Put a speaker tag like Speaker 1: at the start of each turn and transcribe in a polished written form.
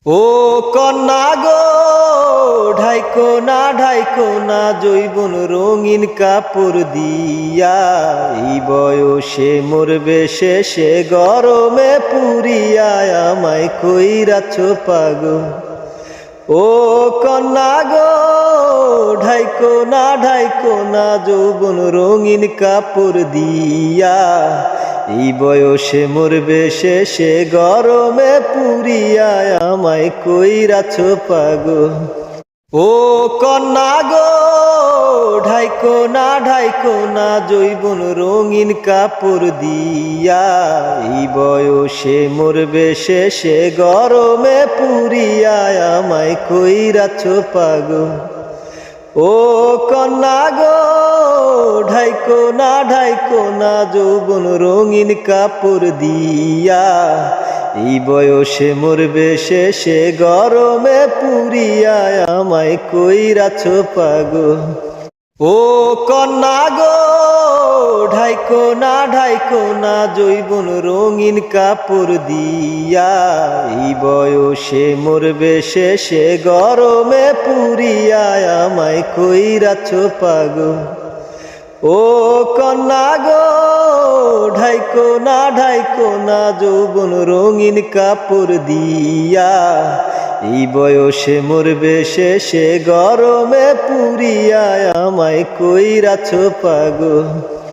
Speaker 1: ও কন্যা গো, ঢাইকো না জৈবন রঙিন কাপড় দিয়া, এই বয়সে মরবে শেষে গরমে পুরিয়া, আমায় কইরাছ পাগল। ও কন্যা গো, ঢাইকো না যৌবন রঙিন কাপড় দিয়া, এই বয়সে মরবে শেষে গরমে পুরিয়া, আমায় কইরাছ পাগল। ও কন্যা গো, ঢাইকো না জৈবন রঙিন কাপড় দিয়া, এই বয়সে মরবে শেষে গরমে পুরিয়া, আমায় কইরাছ পাগল। ও কন্যা গো, ঢাইকো না যৌবন রঙিন কাপড় দিয়া, এই বয়সে মরবে শেষে গরমে পুরিয়া, আমায় কইরাছ পাগল। ও কন্যা গো, ঢাইকো না জৈবন রঙিন কাপড় দিয়া, এই বয়সে মরবে শেষে গরমে পুরিয়া, আমায় কইরাছ পাগল। ও কন্যা গো, ঢাইকো না যৌবন রঙিন কাপড় দিয়া, এই বয়সে মরবে শেষে গরমে পুরিয়া, আমায় কইরাছ পাগল।